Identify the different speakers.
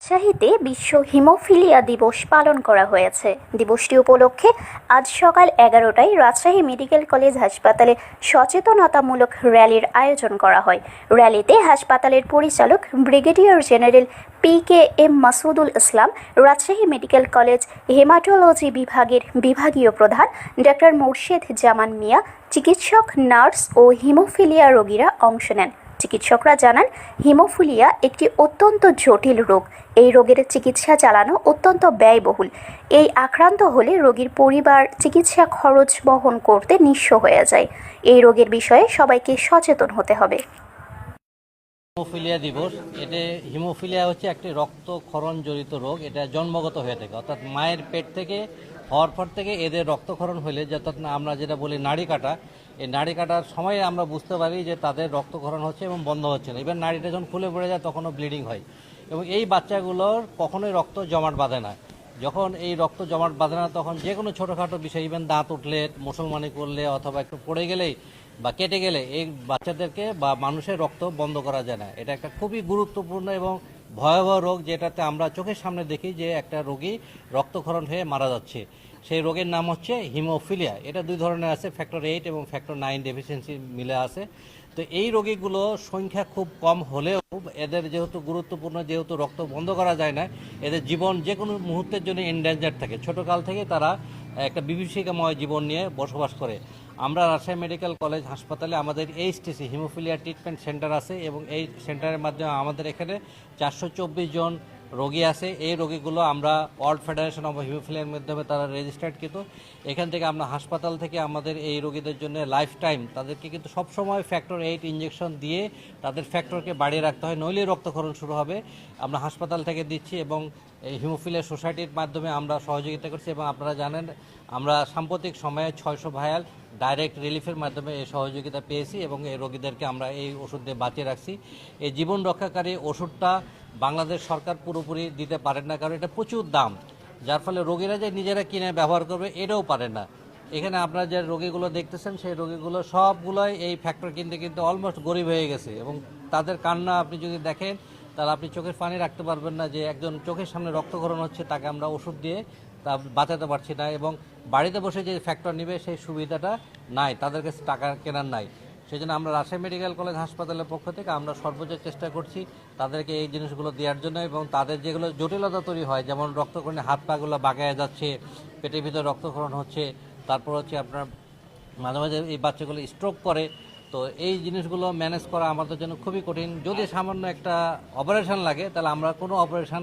Speaker 1: রাজশাহীতে বিশ্ব হিমোফিলিয়া দিবস পালন করা হয়েছে। দিবসটি উপলক্ষে আজ সকাল 11টায় রাজশাহী মেডিকেল কলেজ হাসপাতালে সচেতনতামূলক র্যালির আয়োজন করা হয়। র্যালিতে হাসপাতালের পরিচালক ব্রিগেডিয়ার জেনারেল PKM মাসুদুল ইসলাম, রাজশাহী মেডিকেল কলেজ হেমাটোলজি বিভাগের বিভাগীয় প্রধান ডক্টর মোর্শেদ জামান মিয়া, চিকিৎসক, নার্স ও হিমোফিলিয়া রোগীরা অংশ নেন। চিকিৎসকরা জানান, হিমোফিলিয়া একটি অত্যন্ত জটিল রোগ। এই রোগের চিকিৎসা চালানো অত্যন্ত ব্যয়বহুল। এই আক্রান্ত হলে রোগীর পরিবার চিকিৎসা খরচ বহন করতে নিঃস্ব হয়ে যায়। এই রোগের বিষয়ে সবাইকে সচেতন হতে হবে।
Speaker 2: হিমোফিলিয়া দিবস, হিমোফিলিয়া হচ্ছে একটি রক্তক্ষরণ জড়িত রোগ। এটা জন্মগত হয়ে থাকে, অর্থাৎ মায়ের পেট থেকে হওয়ার পর থেকে এদের রক্তক্ষরণ হলে, অর্থাৎ আমরা যেটা বলি নাড়ি কাটা, এই নাড়ি কাটার সময় আমরা বুঝতে পারি যে তাদের রক্তক্ষরণ হচ্ছে এবং বন্ধ হচ্ছে না। এবার নাড়িটা যখন খুলে পড়ে যায় তখনও ব্লিডিং হয় এবং এই বাচ্চাগুলোর কখনোই রক্ত জমাট বাঁধে না। যখন এই রক্ত জমাট বাঁধে না তখন যে কোনো ছোটোখাটো বিষয়, ইভেন দাঁত উঠলে, মুসলমানি করলে অথবা একটু পড়ে গেলেই বা কেটে গেলে এই বাচ্চাদেরকে বা মানুষের রক্ত বন্ধ করা যায় না। এটা একটা খুবই গুরুত্বপূর্ণ এবং ভয়াবহ রোগ, যেটাতে আমরা চোখের সামনে দেখি যে একটা রোগী রক্তক্ষরণ হয়ে মারা যাচ্ছে। সেই রোগের নাম হচ্ছে হিমোফিলিয়া। এটা দুই ধরনের আছে, ফ্যাক্টর 8 এবং ফ্যাক্টর 9 ডেফিসিয়েন্সি মিলে আছে। তো এই রোগীগুলো সংখ্যা খুব কম হলেও এদের যেহেতু গুরুত্বপূর্ণ, যেহেতু রক্ত বন্ধ করা যায় না, এদের জীবন যে কোনো মুহূর্তের জন্য এন্ডেঞ্জার থাকে। ছোটকাল থেকে তারা একটা বিভীষিকাময় জীবন নিয়ে বসবাস করে। আমরা রাজশাহী মেডিকেল কলেজ হাসপাতালে আমাদের HTC হিমোফিলিয়া ট্রিটমেন্ট সেন্টার আছে এবং এই সেন্টারের মাধ্যমে আমাদের এখানে 424 জন রোগী আছে। এই রোগীগুলো আমরা ওয়ার্ল্ড ফেডারেশন অফ হিমোফিলিয়ার মাধ্যমে তারা রেজিস্টার্ড, কিন্তু এখান থেকে আমরা হাসপাতাল থেকে আমাদের এই রোগীদের জন্য লাইফ টাইম তাদেরকে কিন্তু সবসময় ফ্যাক্টর 8 ইঞ্জেকশন দিয়ে তাদের ফ্যাক্টরকে বাড়িয়ে রাখতে হয়, নইলে রক্তক্ষরণ শুরু হবে। আমরা হাসপাতাল থেকে দিচ্ছি এবং এই হিমোফিলিয়া সোসাইটির মাধ্যমে আমরা সহযোগিতা করছি এবং আপনারা জানেন আমরা সাম্প্রতিক সময়ে 600 ভায়াল ডাইরেক্ট রিলিফের মাধ্যমে এই সহযোগিতা পেয়েছি এবং এই রোগীদেরকে আমরা এই ওষুধ দিয়ে বাঁচিয়ে রাখছি। এই জীবন রক্ষাকারী ওষুধটা বাংলাদেশ সরকার পুরোপুরি দিতে পারেন না, কারণ এটা প্রচুর দাম, যার ফলে রোগীরা যে নিজেরা কিনে ব্যবহার করবে এটাও পারে না। এখানে আপনারা যে রোগীগুলো দেখতেছেন সেই রোগীগুলো সবগুলোই এই ফ্যাক্টর কিনতে কিনতে অলমোস্ট গরিব হয়ে গেছে এবং তাদের কান্না আপনি যদি দেখেন তাহলে আপনি চোখের পানি রাখতে পারবেন না যে একজন চোখের সামনে রক্তক্ষরণ হচ্ছে, তাকে আমরা ওষুধ দিয়ে তা বাঁচাতে পারছি না এবং বাড়িতে বসে যে ফ্যাক্টর নেবে সেই সুবিধাটা নাই, তাদের কাছে টাকা কেনার নাই। সেই জন্য আমরা রাজশাহী মেডিকেল কলেজ হাসপাতালের পক্ষ থেকে আমরা সর্বোচ্চ চেষ্টা করছি তাদেরকে এই জিনিসগুলো দেওয়ার জন্য এবং তাদের যেগুলো জটিলতা তৈরি হয়, যেমন রক্তক্ষরণে হাত পাগুলো বাগায় যাচ্ছে, পেটের ভিতরে রক্তক্ষরণ হচ্ছে, তারপর হচ্ছে আপনার মাঝে মাঝে এই বাচ্চাগুলো স্ট্রোক করে। তো এই জিনিসগুলো ম্যানেজ করা আমাদের জন্য খুবই কঠিন। যদি সামান্য একটা অপারেশন লাগে তাহলে আমরা কোনো অপারেশন